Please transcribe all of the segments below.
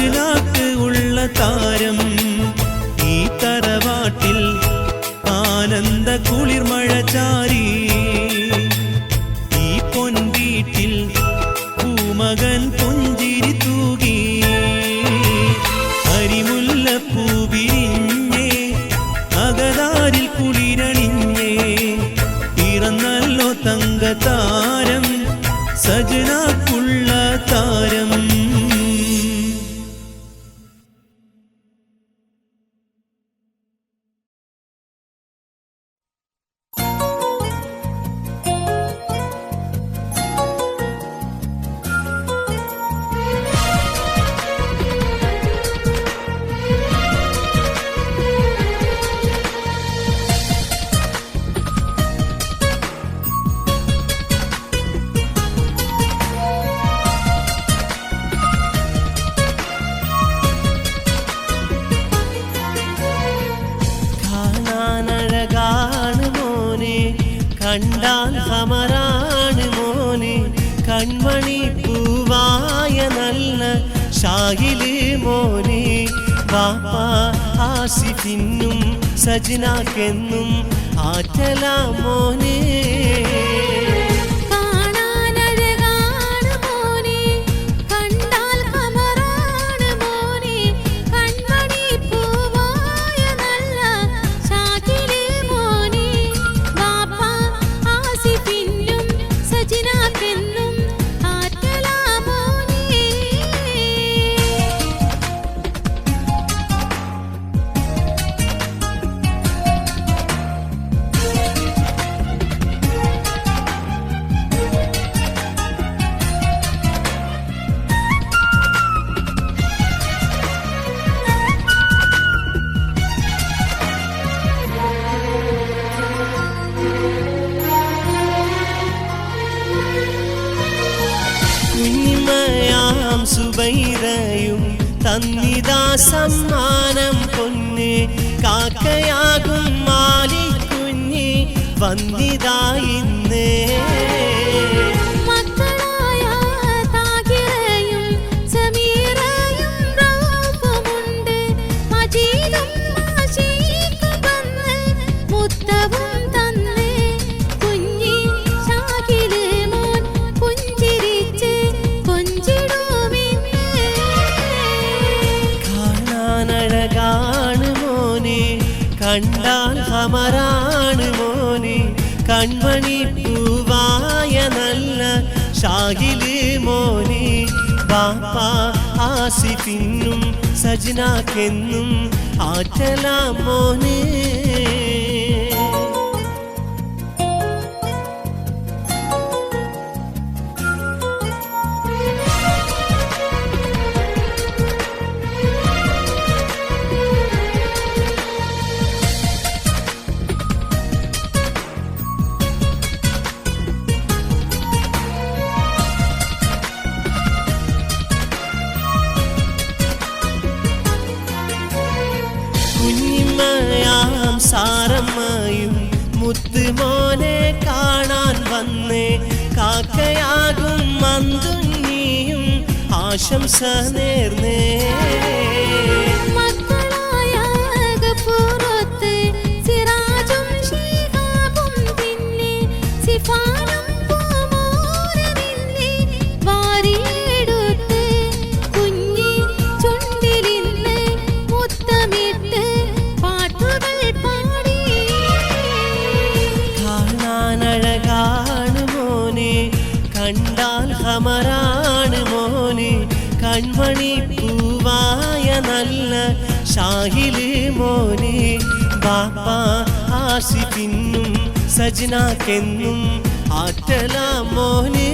സജനാക്ക് ഉള്ള താരം ഈ തറവാട്ടിൽ ആനന്ദ കുളിർമഴ ചാരി ഈ പൊൻവീട്ടിൽ പൂമകൻ പുഞ്ചിരി തൂകി അരിമുല്ലപ്പൂ വിരിഞ്ഞേ അകതാരിൽ കുളിരണിഞ്ഞേ പിറന്നല്ലോ തങ്കതാരം സജനാക്കുള്ള താരം കണ്ടാൽ ഹമറാണ് മോനെ കൺമണി പൂവായ നല്ല ഷാഹില് മോനെ ബാപ്പ ആസിഫിനും സജനാക്കെന്നും ആറ്റല മോനെ സുബൈറയും തന്നിതാ സമ്മാനം പൊന്നെ കാക്കയാകും മാലിക്കുഞ്ഞി വന്നിതാ ഇന്നേ കണ്ടാൽ ഹമറാണ് മോനെ കൺമണി പൂവായ നല്ല ഷാഹില് മോനെ ബാപ്പ ആസിഫിനും സജനാക്കെന്നും ആറ്റല മോനെ സാരമ്മയും മുത്തുമോനെ കാണാൻ വന്നേ കാക്കയാകും മന്തുന്നിയും ആശംസ നേർന്നേ കണ്ടാൽ ഹമറാണ് മോനെ കൺമണി പൂവായ നല്ല ഷാഹില് മോനെ ബാപ്പ ആസിഫിനും സജനാക്കെന്നും ആറ്റല മോനെ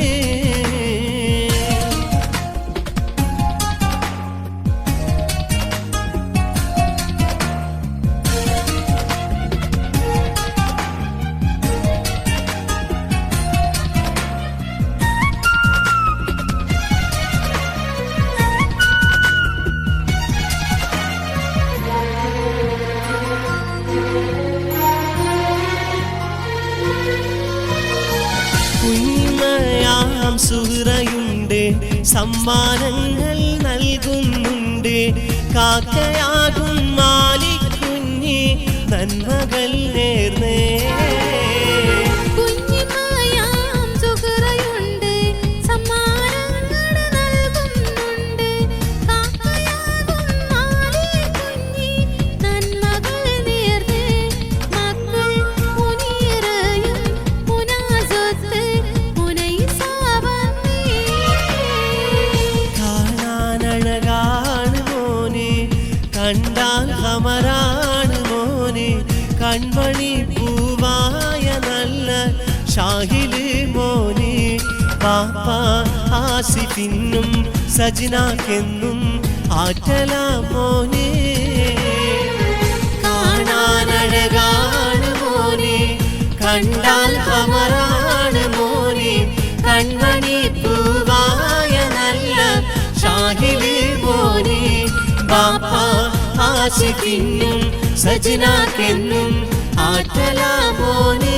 സുഹറയുണ്ട് സമ്മാനങ്ങൾ നൽകുന്നുണ്ട് കാക്കയാകും മാലിക്കുഞ്ഞി നന്മകൾ നേർന്നേ കണ്ടാൽ ഖമറാണ് മോനെ കൺമണി പൂവായ നല്ല ഷാഹില് മോനെ പാപ്പ ആസിഫിനും സജ്നാക്കെന്നും ആറ്റല മോനെ കാണാനഴകാണ് മോനെ കണ്ടാൽ ഖമറാണ് മോനെ കൺമണി പൂവായ നല്ല ഷാഹില് മോനെ പാപ്പ ആശിക്കിന്നും സജ്നാക്കെന്നും ആറ്റല മോനെ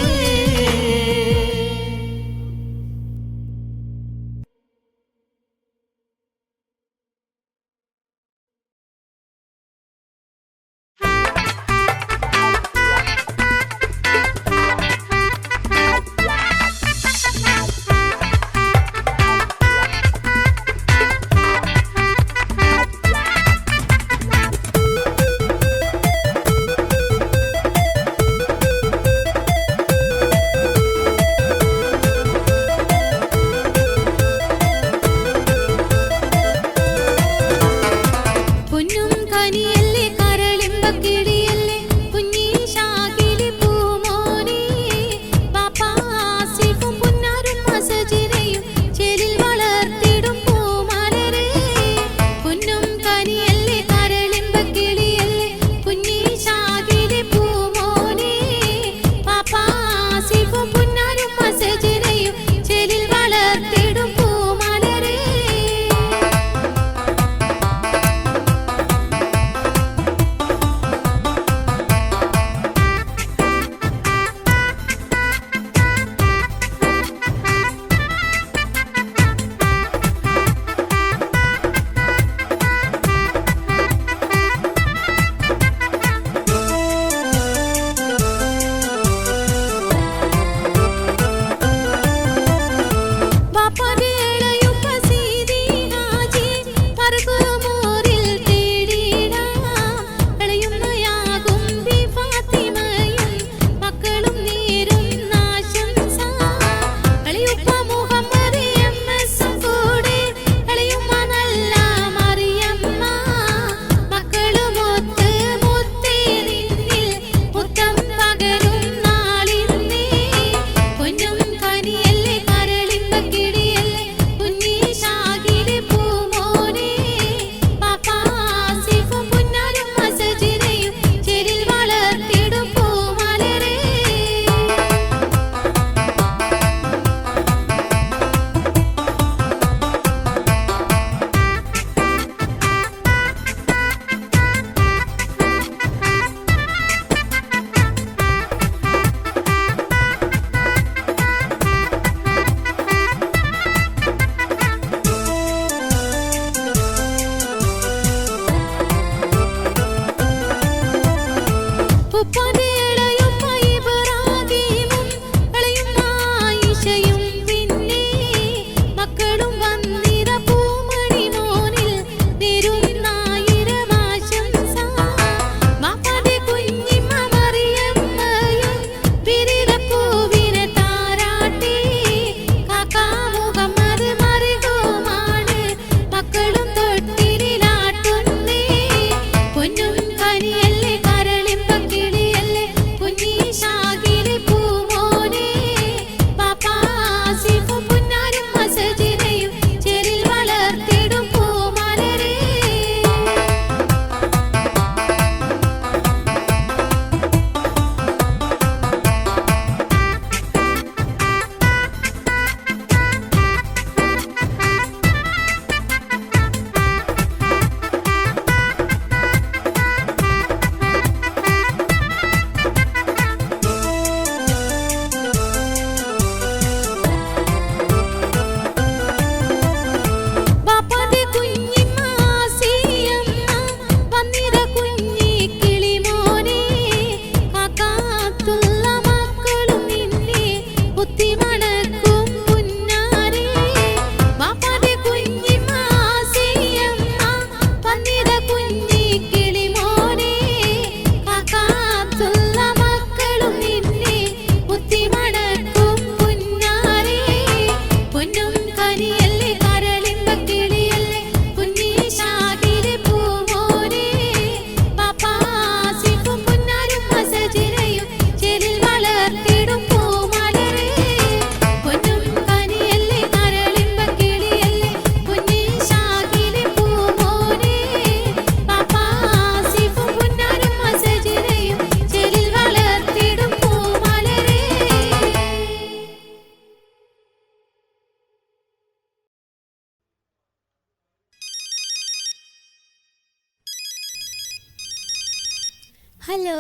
ഹലോ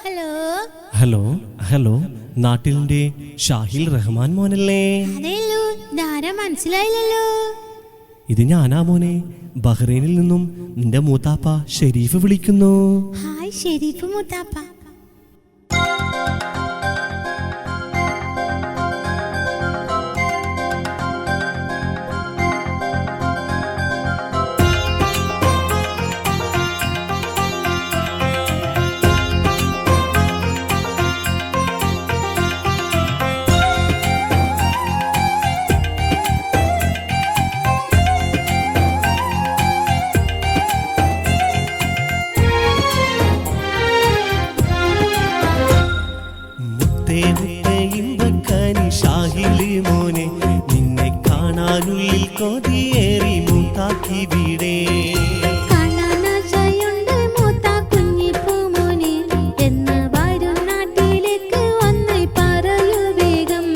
ഹലോ ഹലോ ഹലോ നാട്ടിലിന്റെ ഷാഹിൽ റഹ്മാൻ മോനല്ലേ? അതേല്ലോ, ധാരാ മനസ്സിലായില്ലല്ലോ. ഇത് ഞാനാ മോനെ. ബഹ്റൈനിൽ നിന്നും നിന്റെ മൂത്താപ്പ ഷെരീഫ് വിളിക്കുന്നു. ഹായ് ഷെരീഫ് മൂത്താപ്പ. ഷാഹിലി മോനെ, നിന്നെ കാണാനുള്ളിൽ കൊതിയേറി മൂത്താക്കി വിടെ. കാണാനാശയുണ്ട് മൂത്താ കുഞ്ഞിപ്പൂ മോനെ, എന്ന് വരും നാട്ടിലേക്ക് വന്ന് പറയൂ വേഗം.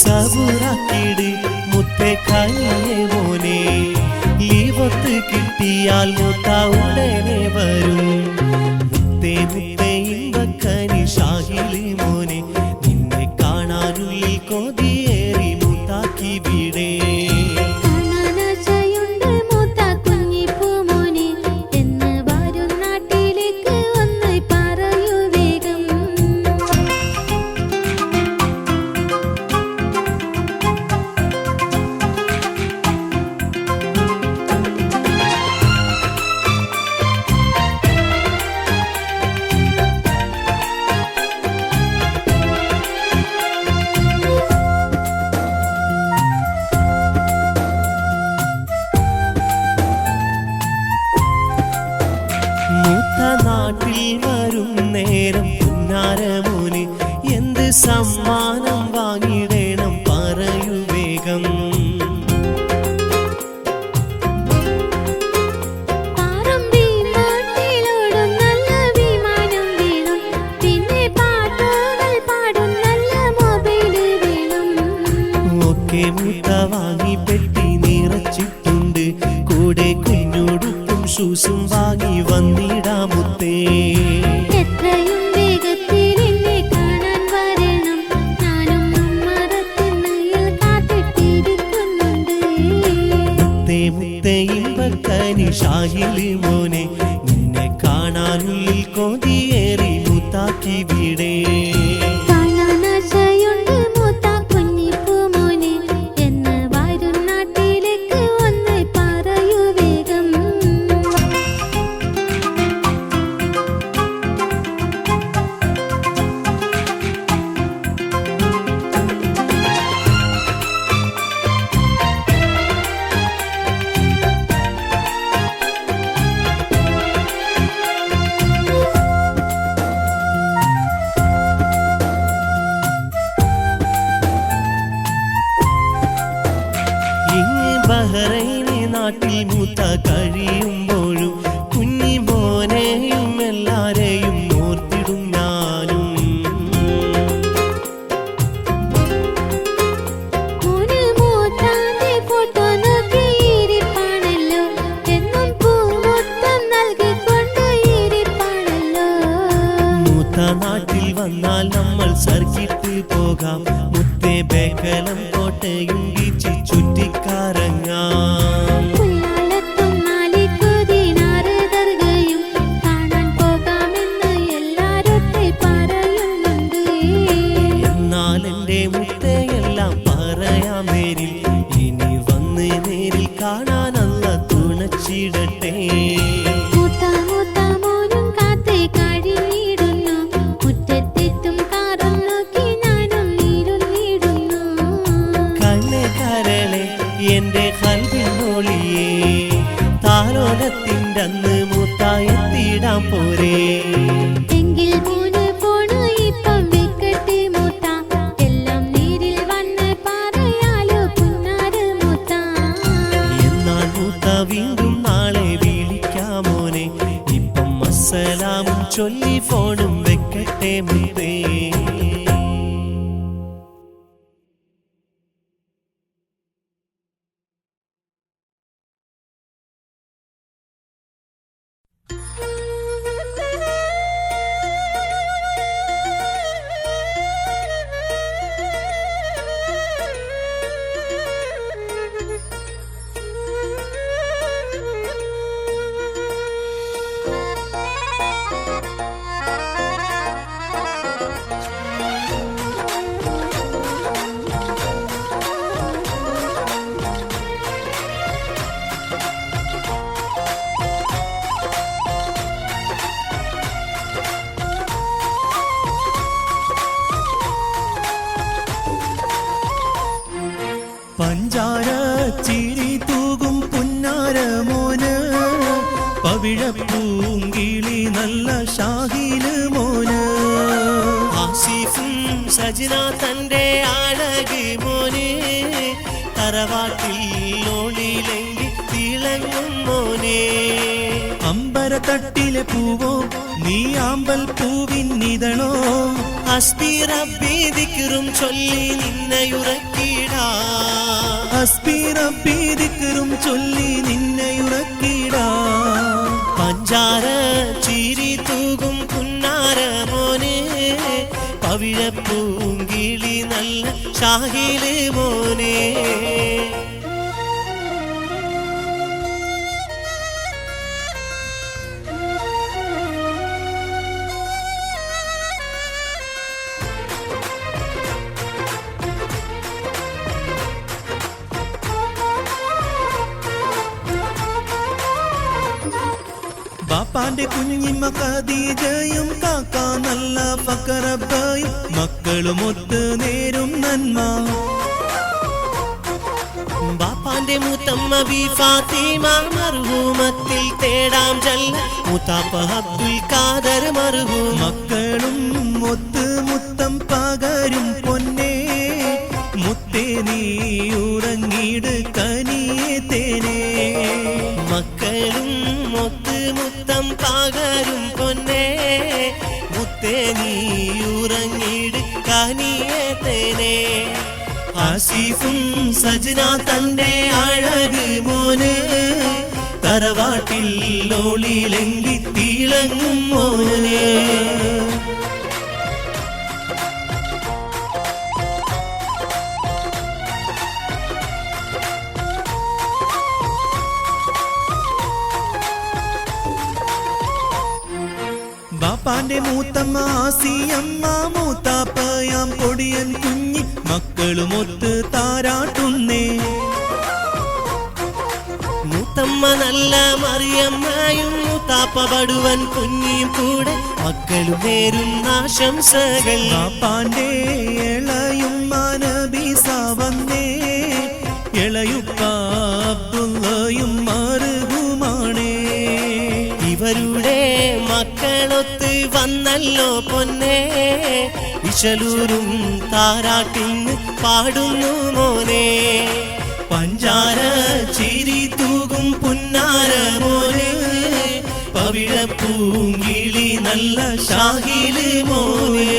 സബുറാക്കിട് മുത്തേ കനിയെ മോനെ, ലീവത്ത് കിട്ടിയാൽ മൂത്ത ഉടനെ വരും. മുത്തേ മുത്തേ ഇമ്പക്കനി ഷാഹിലി മോനെ, നിന്നെ കാണാനുള്ളിൽ കൊതിയേറി മൂത്താക്കി വിടെ. കാണാനാശയുണ്ട് മൂത്താ കുഞ്ഞിപ്പൂ മോനെ, എന്ന് വരും നാട്ടിലേക്ക് വന്ന് പറയൂ വേഗം. മൂത്ത നാട്ടിൽ വരും നേരം പുന്നാരമോനെ, എന്ത് സമ്മാനം വാങ്ങിടണം പറയൂ വേഗം. പാറമ്പി നാട്ടിലോടും നല്ല വിമാനം വേണം, പിന്നെ പാട്ടുകൾ പാടും നല്ല മൊബൈൽ വേണം. ഒക്കെ മൂത്ത വാങ്ങി പെട്ടി നിറച്ചിട്ടുണ്ട്, കൂടെ കുഞ്ഞുടുപ്പും ഷൂസും വാങ്ങി വന്നിടാമുത്തേ. എത്രയും വേഗത്തിൽ എന്നെ കാണാൻ വരണം, ഞാനും മറത്തുന്നയിൽ കാത്തിട്ടിരിക്കുന്നുണ്ട്. മുത്തേ മുത്തേ ഇമ്പക്കനി ഷാഹിലി മോനെ, നിന്നെ കാണാനുള്ളിൽ കൊതിയേറി മൂത്താക്കി വിടെ. കാണാനാശയുണ്ട് മൂത്താ കുഞ്ഞിപ്പൂ മോനെ, എന്ന് വരും നാട്ടിലേക്ക് വന്ന് പറയൂ വേഗം. ഇങ്ങ് ബഹ്റൈനി നാട്ടിൽ മൂത്ത കഴിയുമ്പോഴും കുഞ്ഞി മോനെയും എല്ലാരെയും ഓർത്തിടും ഞാനും. മോന് മൂത്താന്റെ ഫോട്ടോ നോക്കിയിരിപ്പാണല്ലോ, എന്നും പൂമൊത്തം നൽകിക്കൊണ്ട് ഇരിപ്പാണല്ലോ. മൂത്ത നാട്ടിൽ വന്നാൽ നമ്മൾ സർക്കിട്ട് പോകാം, മുത്തേ ബേക്കലം കോട്ടയും ബീച്ച് ചുറ്റിക്കറങ്ങാം. പുല്ലാലത്തും മാലിക്കുദിനാറ് ദർഗയും കാണാൻ പോകാമെന്ന് എല്ലാരൊക്കെ പറയുന്നുണ്ട്. എന്നാൽ എൻ്റെ മുത്തയെല്ലാം പറയാം നേരിൽ, ഇനി വന്ന് നേരിൽ കാണാനല്ല തുണച്ചിടട്ടെ. മൂത്ത മൂത്ത മോനും കാത്ത് കഴിഞ്ഞിടുന്നു, മുറ്റത്തെത്തും കാറും നോക്കി ഞാനും ഇരുന്നിടുന്നു. കണ്ണെ കരളെ എൻ്റെ കൽവിനൊളിയേ, താലോലത്തിൻ്റെ അന്ന് മൂത്തായെത്തിടാൻ പോരേ. എങ്കിൽ മോന് ഫോണ് ഇപ്പം വെക്കട്ടെ മൂത്ത, എല്ലാം നേരിൽ വന്ന് പറയാലോ പുന്നാര് മൂത്ത. എന്നാൽ മൂത്ത വീണ്ടും നാളെ വിളിക്കാമോനെ, ഇപ്പം അസ്സലാമും ചൊല്ലി ഫോണും വെക്കട്ടെ മുത്തേ. പവിഴപ്പൂങ്കിളി നല്ല ഷാഹില് മോന് ആസിഫും സജന തന്റെ അഴക് മോനെ തറവാട്ടിൽ ഓളിലെങ്കി തിളങ്ങും മോനെ അമ്പരത്തട്ടിലെ പൂവോ നീ ആമ്പൽ പൂവിന്നിതളോ ഹസ്ബി റബ്ബി ദിക്റും ചൊല്ലി നിന്നയുറക്കിടാ ഹസ്ബി റബ്ബി ദിക്റും ചൊല്ലി നിന്നെയുറക്കിടാ പഞ്ചാര ചിരി തൂകും പുന്നാര മോനെ പവിഴപ്പൂങ്കിളി നല്ല ഷാഹില് മോനെ ബാപ്പാന്റെ കുഞ്ഞിമ്മ ഖദീജയും കാക്ക നല്ല ഫക്കറബ്ബയും മക്കളുമൊത്ത് നേരും നന്മ ബാപ്പാന്റെ മൂത്തമ്മ ബി ഫാത്തിമ മർഹൂമത്തിൽ തേടാം ജല്ല മുത്താപ്പ അബ്ദുൽ ഖാദർ മർഹൂം മക്കളും ഒത്ത് മുത്തം പകരും പൊന്നേ മുത്തേ നീ ഉറങ്ങിട് കനിയെ തേനേ മക്കളും ഒത്ത് മുത്തം പകരും പൊന്നേ മുത്തേ നീ ഉറങ്ങിട് കനിയെ തേനേ ആസിഫും സജന തന്റെ അഴക് മോനെ തറവാട്ടിൽ ഓളിലെങ്കി തിളങ്ങും മോനെ ബാപ്പാന്റെ മൂത്തമ്മ ആസിയമ്മ മൂത്താപ്പയാം പൊടിയൻ കുഞ്ഞി മക്കളുമൊത്ത് താരാട്ടുന്നേ മൂത്തമ്മ നല്ല മറിയമ്മയും മൂത്താപ്പ പടുവൻ കുഞ്ഞിയും കൂടെ മക്കളും നേരും ആശംസകൾ ബാപ്പാന്റെ ഇളയുമ്മ നബീസ വന്നേ ഇളയുപ്പ അബ്ദുള്ളയും മറുകുമാണേ ഇവരുടെ മക്കളൊത്ത് വന്നല്ലോ പൊന്നേ വിശലൂരും താരാട്ടിന്ന് പാടുന്നു മോനെ പഞ്ചാര ചിരി തൂകും പുന്നാര മോനെ പവിഴപ്പൂങ്കിളി നല്ല ഷാഹില് മോനെ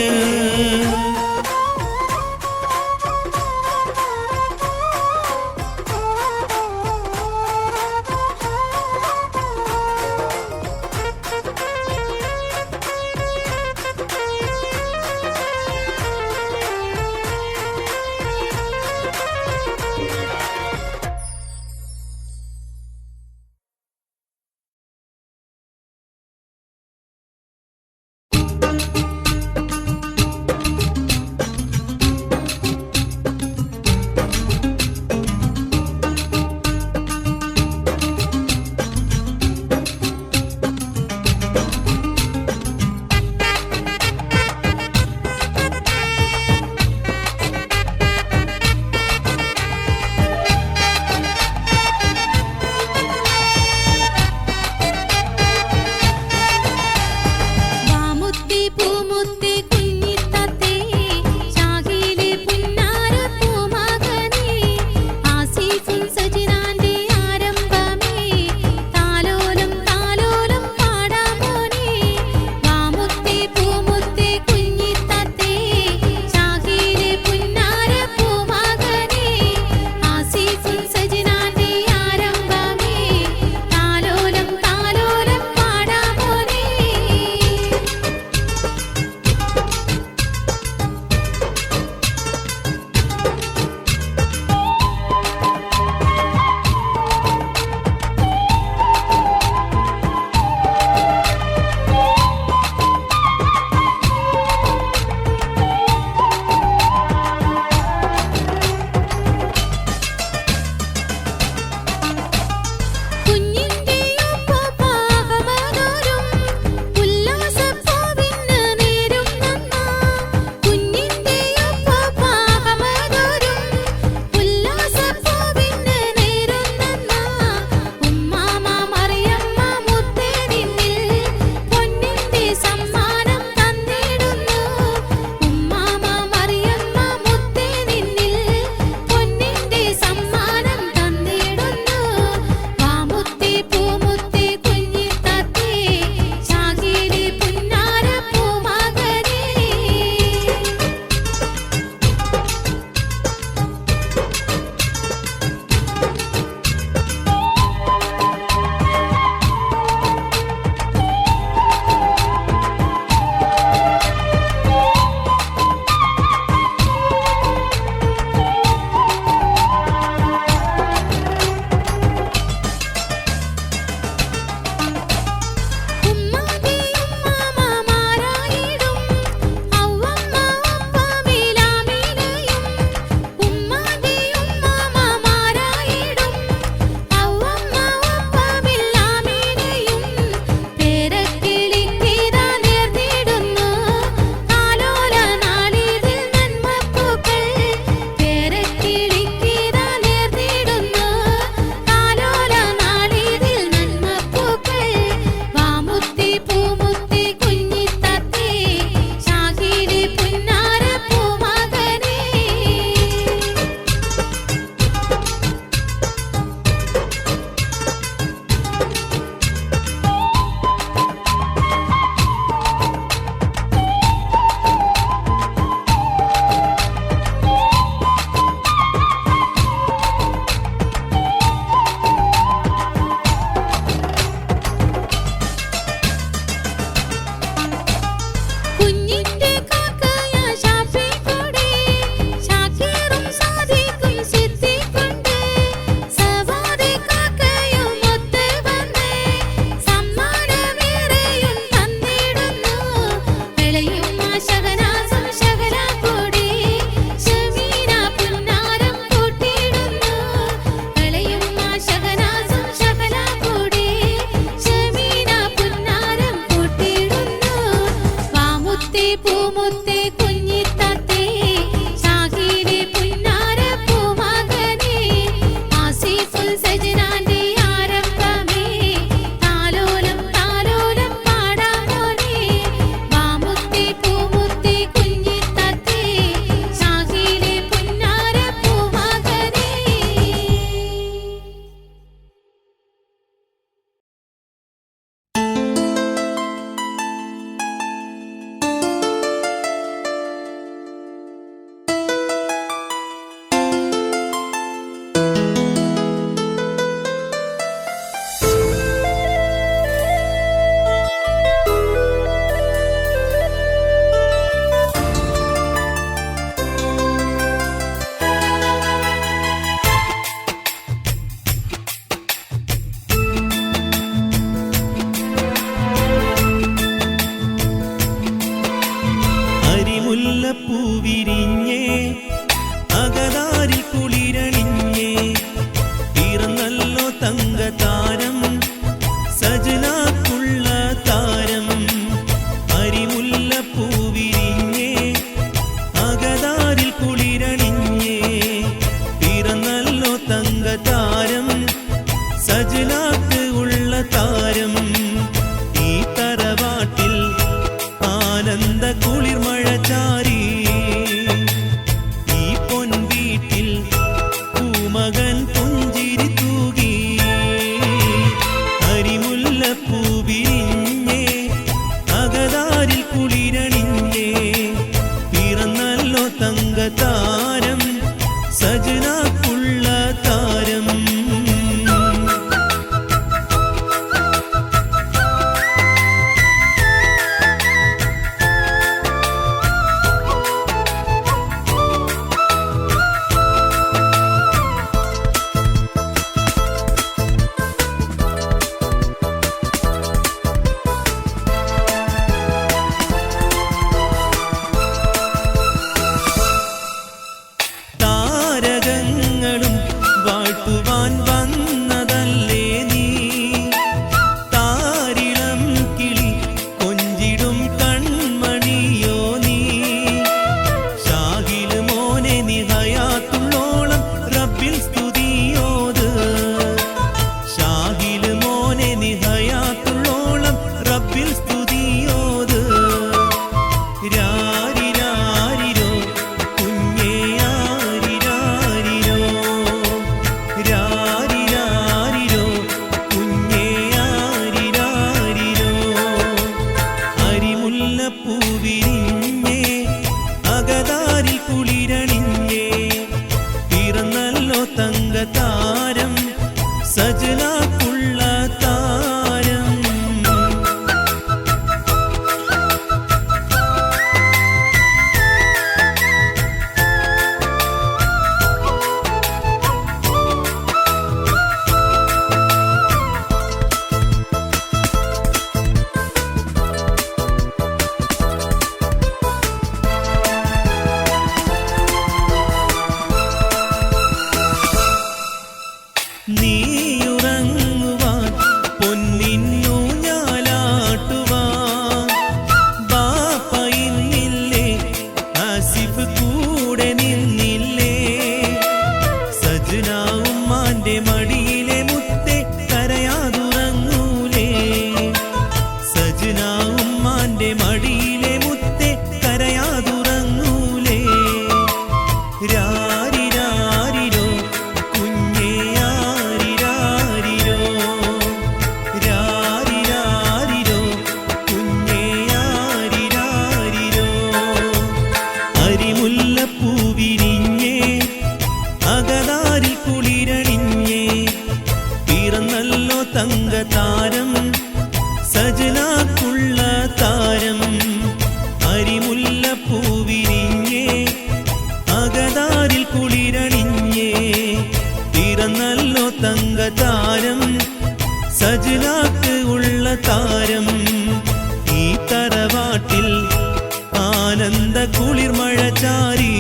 വസന്ത കുളിർമഴ ചാരി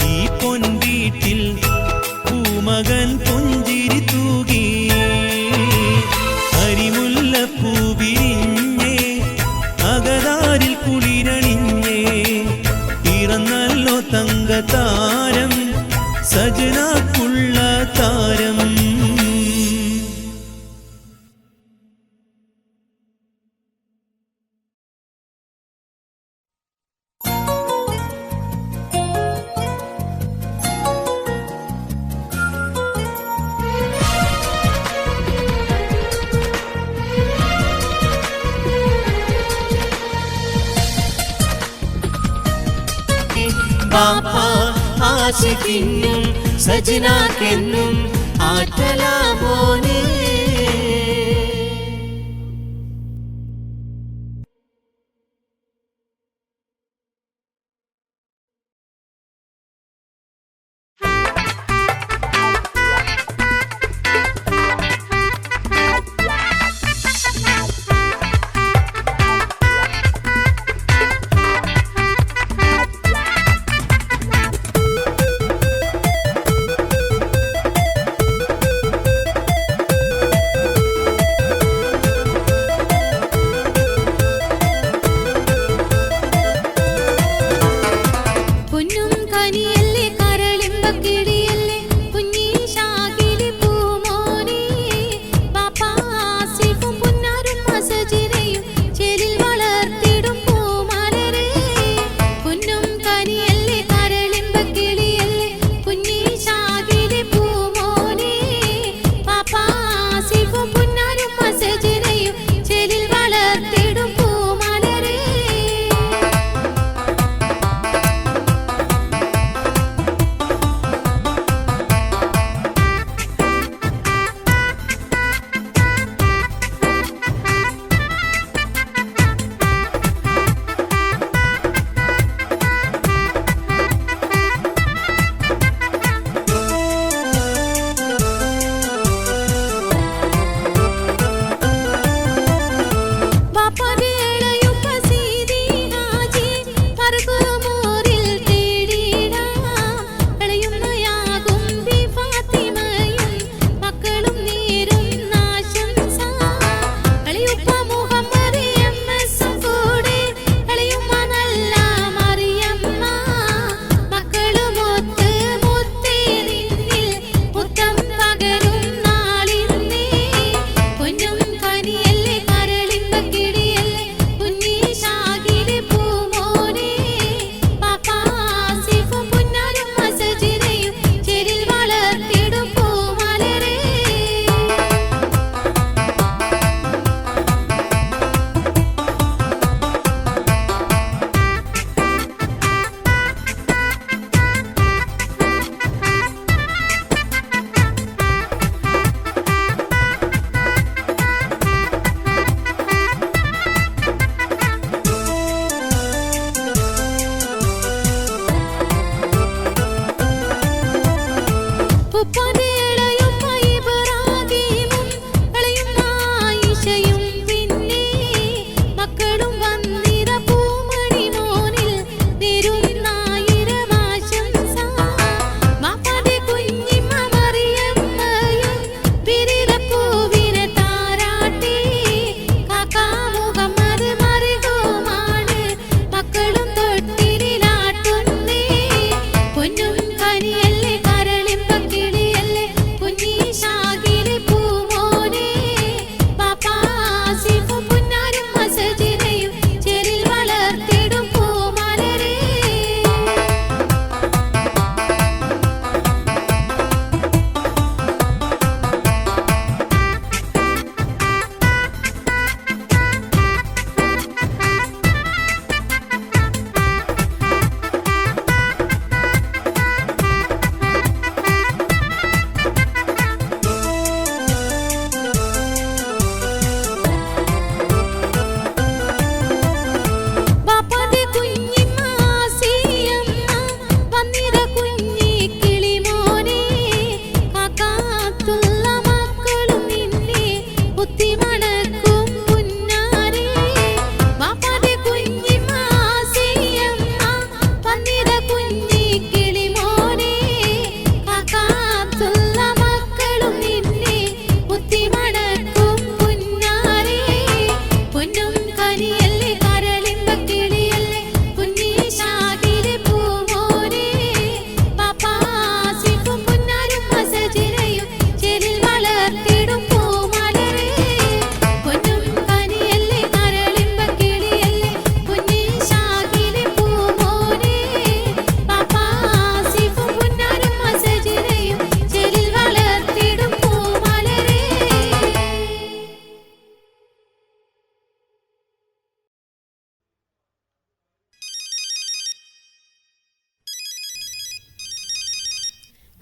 ഈ പൊൻവീട്ടിൽ പൂമകൻ പുഞ്ചിരി തൂകി അരിമുല്ലപ്പൂ വിരിഞ്ഞേ അകതാരിൽ കുളിരണിഞ്ഞേ പിറന്നല്ലോ തങ്കതാരം സജനാക്കുള്ള താരം ബാപ്പ ആശിക്കിന്നും സജനാക്കെന്നും ആറ്റലാമോനെ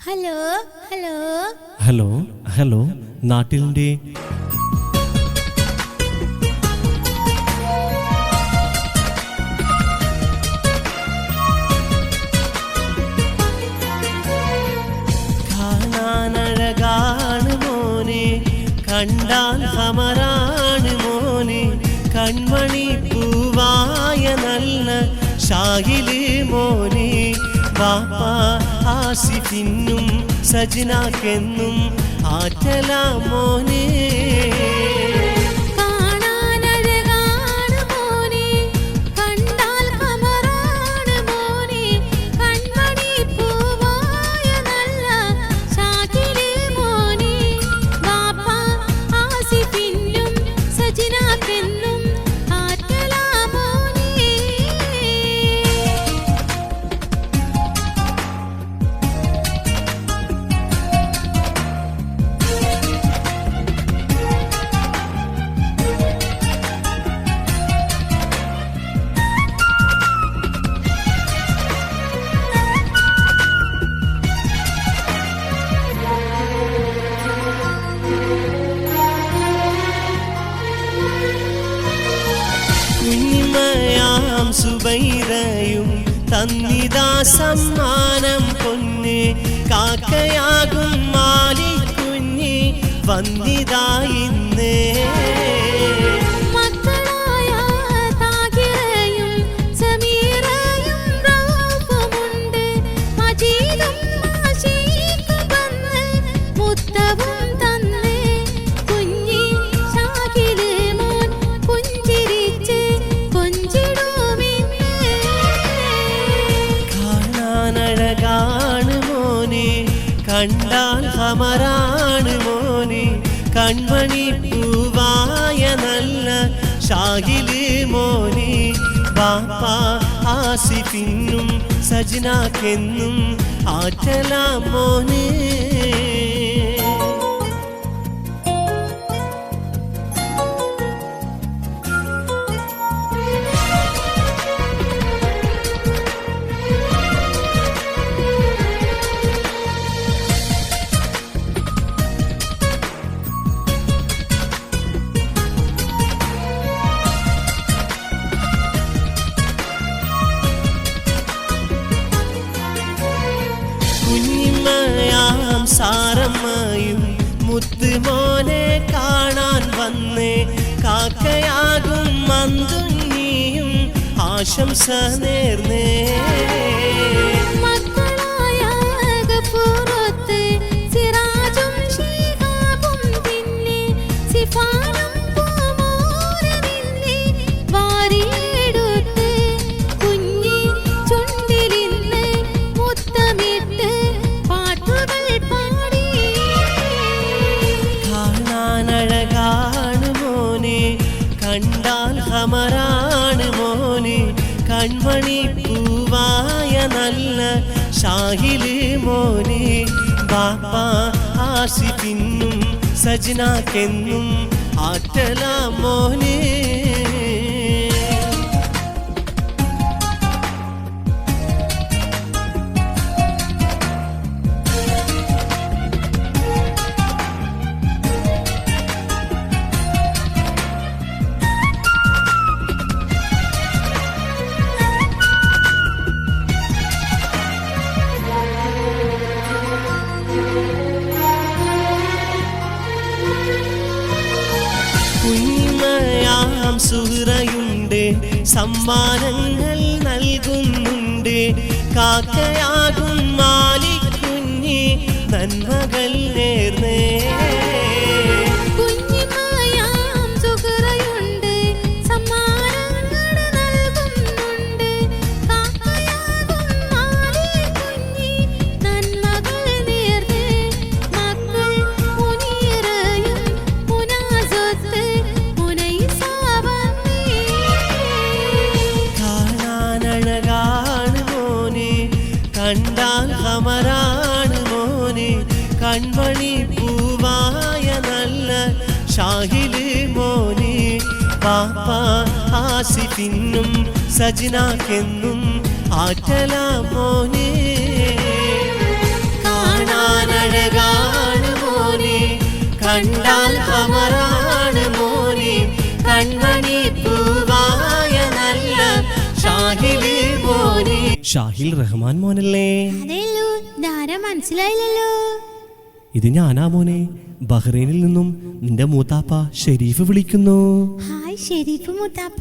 ഹലോ ഹലോ ഹലോ ഹലോ നാട്ടിലിൻ്റെ കാണാനഴകാണ് മോനെ, കണ്ടാൽ ഹമറാണ് മോനെ, കൺമണി പൂവായ നല്ല ഷാഹില് മോനെ, ബാപ്പ ആസിഫിനും സജ്നാക്കെന്നും ആറ്റല മോനെ. കുഞ്ഞിമയാം സുബൈറയും തന്നിതാ സമ്മാനം പൊന്നെ, കാക്കയാകും മാലിക്കുഞ്ഞി വന്നിതാ ഇന്നേ. കണ്ടാൽ ഹമറാണ് മോനെ, കൺമണി പൂവായ നല്ല ഷാഹില് മോനെ, ബാപ്പ ആസിഫിനും സജ്നാക്കെന്നും ആറ്റല മോനെ. കുഞ്ഞിമയാം സാരമ്മയും മുത്തുമോനെ കാണാൻ വന്നേ, കാക്കയാകും മന്തുഞ്ഞിയും ആശംസ നേർന്നേ. കണ്ടാൽ ഹമറാണ് മോനെ, കൺമണി പൂവായ നല്ല ഷാഹില് മോനെ, ബാപ്പ ആസിഫിനും സജ്നാക്കെന്നും ആറ്റല മോനെ. കുഞ്ഞിമയാം സുഹറയുണ്ട്, സമ്മാനങ്ങൾ നൽകുന്നുണ്ട്, കാക്കയാകും മാലിക്കുഞ്ഞി നന്മകൾ നേർന്നേ. കണ്ടാൽ ഹമറാണ് മോനെ, കൺമണി പൂവായ നല്ല ഷാഹില് മോനെ, ബാപ്പ ആസിഫിനും സജ്നാക്കെന്നും ആറ്റല മോനെ. കാണാ അഴകാണ് മോനെ കണ്ടാൽ അമറാണ് മോനെ കൺമണി പൂവായ നല്ല ഷാഹില് മോനെ. ഷാഹിൽ റഹ്മാൻ മോനല്ലേ? അതേല്ലോ, ധാര മനസ്സിലായില്ലല്ലോ. ഇത് ഞാനാ മോനെ. ബഹ്റൈനിൽ നിന്നും നിന്റെ മൂത്താപ്പ ഷെരീഫ് വിളിക്കുന്നു. ഹായ് ഷെരീഫ് മൂത്താപ്പ.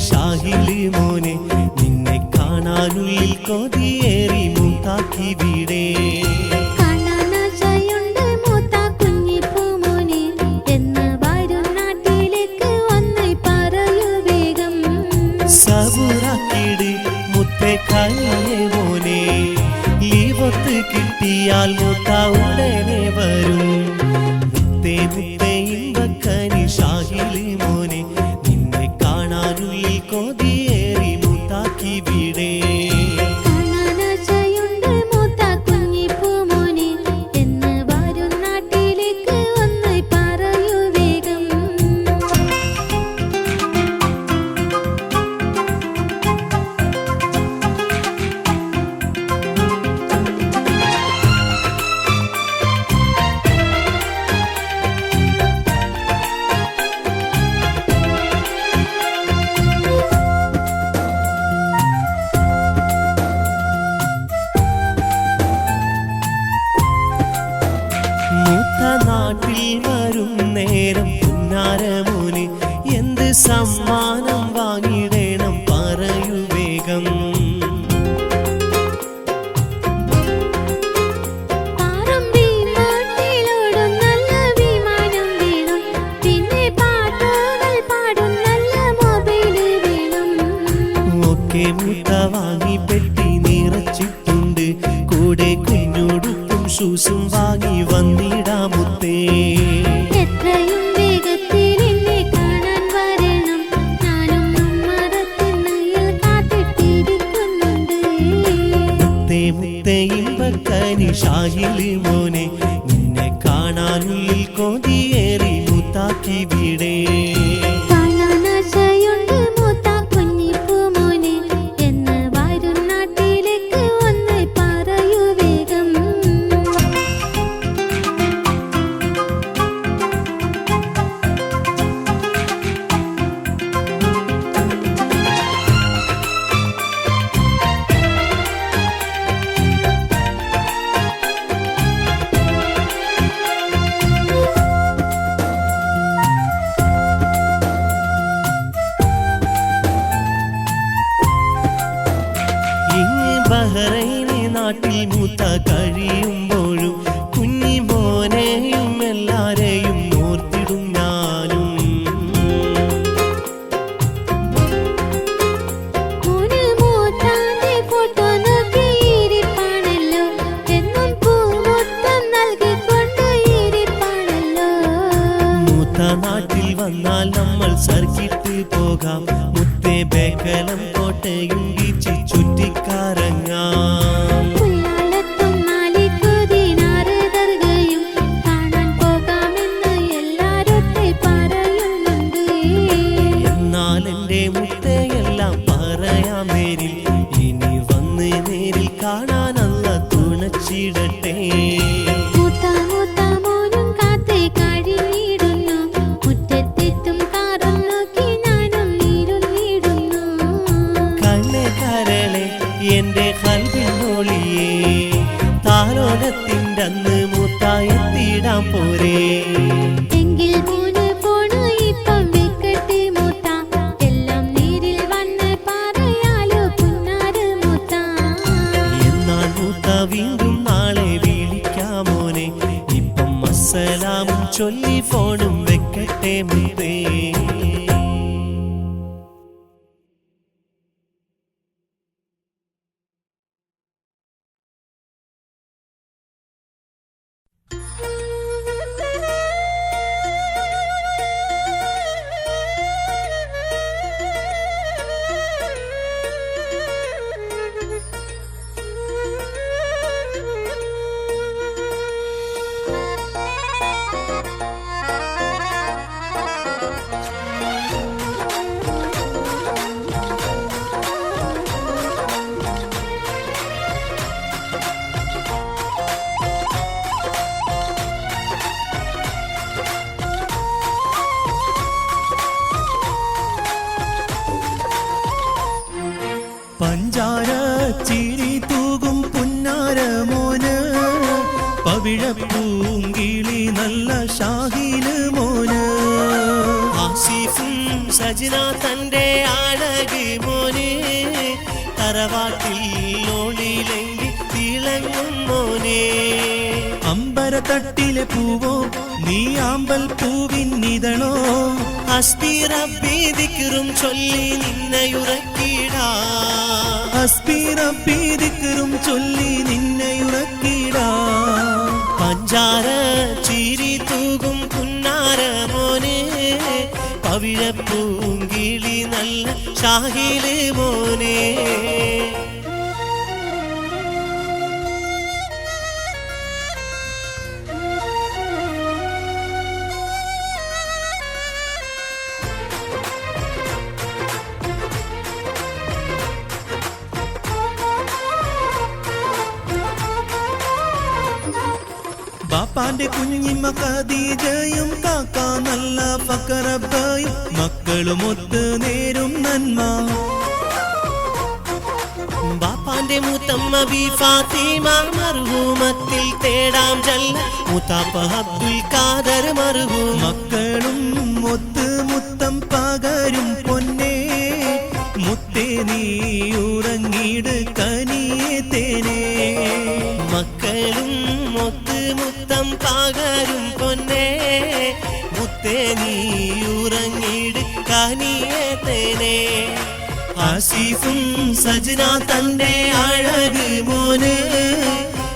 ഷാഹില് മോനെ നിന്നെ കാണാനുള്ളിൽ കൊതിയേറി മൂത്താക്കി വിടെ. കാണാനാശയുണ്ട് മൂത്ത കുഞ്ഞിപ്പൂ മോനെ എന്ന് വരും നാട്ടിലേക്ക് വന്ന് പറയൂ വേഗം. സബുറാക്കിട് മുത്തേ കനിയെ മോനെ ലീവത്ത് കിട്ടിയാൽ മൂത്ത ഉടനെ വരും. മുത്തേ മുത്തേ ഇമ്പക്കനി ഷാഹില് മോനെ നിന്നെ കാണാനുള്ളിൽ കൊതിയേറി മൂത്താക്കി വിടെ. കാണാനാശയുണ്ട് മൂത്ത കുഞ്ഞിപ്പൂ മോനെ എന്ന് വരും നാട്ടിലേക്ക് വന്ന് പറയൂ വേഗം. മൂത്ത നാട്ടിൽ വരും നേരം പുന്നാരമോന് എന്ത് സമ്മാനം വാങ്ങിടണം പറയൂ വേഗം. പാറമ്പി നാട്ടിലോടും നല്ല വിമാനം വേണം. പിന്നെ പാട്ടുകൾ പാടും നല്ല മൊബൈല് വേണം. ഒക്കെ മൂത്ത വാങ്ങി പെട്ടി നിറച്ചിട്ടുണ്ട്. കൂടെ കുഞ്ഞുടുപ്പും ഷൂസും വാങ്ങി വന്നിടാമുത്തേ. എത്രയും വേഗത്തിൽ എന്നെ കാണാൻ വരണം. ഞാനും ഉമ്മറത്തിണ്ണയിൽ കാത്തിട്ടിരിക്കുന്നുണ്ട്. മുത്തേ മുത്തേ ഇമ്പക്കനി ഷാഹില് മോനെ നിന്നെ കാണാനുള്ളിൽ കൊതിയേറി മൂത്താക്കി വിടെ. കാണാനാശയുണ്ട് മൂത്ത കുഞ്ഞിപ്പൂ മോനെ എന്ന് വരും നാട്ടിലേക്ക് വന്ന് പറയൂ വേഗം. ഇങ്ങ് ബഹ്റൈന് നാട്ടിൽ മൂത്ത കഴിയുമ്പോഴും കുഞ്ഞി മോനെയും എല്ലാരെയും ഓർത്തിടും ഞാനും. മോന് മൂത്താന്റെ ഫോട്ടോ നോക്കിയിരിപ്പാണല്ലോ. എന്നും പൂമൊത്തം നൽകിക്കൊണ്ട് ഇരിപ്പാണല്ലോ. മൂത്ത നാട്ടിൽ വന്നാൽ നമ്മൾ സർക്കിട്ട് പോകാം. മുത്തേ ബേക്കലം കോട്ടയും ബീച്ച് ചുറ്റിക്കറങ്ങാം. പുല്ലാലത്തും മാലിക്കുദിനാറ് ദർഗയും കാണാൻ പോകാമെന്ന് എല്ലാരൊക്കെ പറയുന്നുണ്ട്. എന്നാൽ എൻ്റെ മുത്തയെല്ലാം പറയാം നേരിൽ. ഇനി വന്ന് നേരിൽ കാണാനല്ല തുണച്ചിടട്ടെ. മൂത്ത മൂത്ത മോനും കാത്ത് കഴിഞ്ഞിടുന്നു. മുറ്റത്തെത്തും കാറും നോക്കി ഞാനും ഇരുന്നിടുന്നു. കണ്ണെ കരളെ എൻ്റെ കൽവിനൊളിയേ താലോലത്തിൻ്റെ അന്ന് മൂത്തായെത്തിടാൻ പോരേ. എങ്കിൽ മോന് പോണ് ഇപ്പം വെക്കട്ടെ മൂത്ത. എല്ലാം നേരിൽ വന്ന് പറയാലോ പുന്നാര് മൂത്ത. എന്നാൽ മൂത്ത വീണ്ടും നാളെ വിളിക്കാമോനെ. ഇപ്പം അസ്സലാമും ചൊല്ലി ഫോണും വെക്കട്ടെ മുത്തേ. പഞ്ചാര ചിരി തൂകും പുന്നാര മോന് പവിഴപ്പൂങ്കിളി നല്ല ഷാഹില് മോന് ആസിഫും സജന തന്റെ അഴക് മോനെ തറവാട്ടിൽ ഓളിലെങ്കി തിളങ്ങും മോനെ അമ്പരത്തട്ടിലെ പൂവോ നീ ആമ്പൽ പൂവിന്നിതളോ ഹസ്ബി റബ്ബി ദിക്റും ചൊല്ലി നിന്നയുറക്കിടാ ഹസ്ബി റബ്ബി ദിക്റും ചൊല്ലി നിന്നയുറക്കിടാ പഞ്ചാര ചിരി തൂകും പുന്നാര മോനെ പവിഴപ്പൂങ്കിളി നല്ല ഷാഹില് മോനെ ബാപ്പാന്റെ കുഞ്ഞിമ്മ ഖദീജയും കാക്ക നല്ല ഫക്കറബ്ബയും മക്കളുമൊത്ത് നേരും നന്മ ബാപ്പാന്റെ മൂത്തമ്മ ബി ഫാത്തിമ മർഹൂമത്തിൽ തേടാം ജല്ല മുത്താപ്പ അബ്ദുൽ ഖാദർ മർഹൂം മക്കളും ഒത്ത് മുത്തം പകരും പൊന്നേ മുത്തേ നീ ഉറങ്ങിട് കനിയെ തേനേ മക്കളും ഒത്ത് മുത്തം പകരും പൊന്നേ മുത്തേ നീ ഉറങ്ങിട് കനിയെ തേനേ ആസിഫും സജന തന്റെ അഴക് മോന്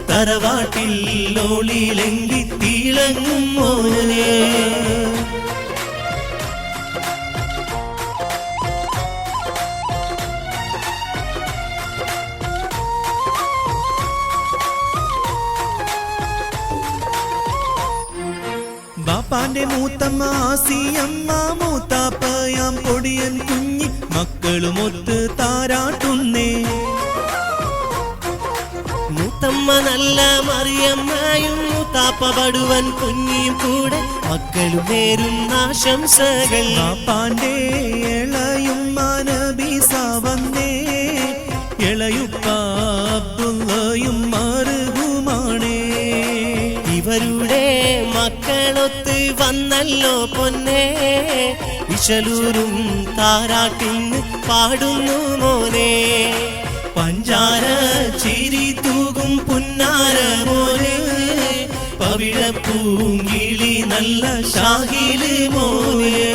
തറവാട്ടിൽ ഓളിലെങ്കി തിളങ്ങും മോനെ ബാപ്പാന്റെ മൂത്തമ്മ ആസിയമ്മ മൂത്താപ്പയാം പൊടിയൻ കുഞ്ഞി മക്കളുമൊത്ത് താരാട്ടുന്നേ മൂത്തമ്മ നല്ല മറിയമ്മയും മൂത്താപ്പ പടുവൻ കുഞ്ഞിയും കൂടെ മക്കളും നേരും ആശംസകൾ ബാപ്പാന്റെ ഇളയും നബീസ വന്നേ ഇളയുപ്പ അബ്ദുള്ളയും മർഹൂമാണേ ഇവരുടെ മക്കളൊത്ത് വന്നല്ലോ പൊന്നേ വിശലൂരും താരാട്ടിന്ന് പാടുന്നു മോനെ പഞ്ചാര ചിരി തൂകും പുന്നാര മോനെ പവിഴപ്പൂങ്കിളി നല്ല ഷാഹില് മോനെ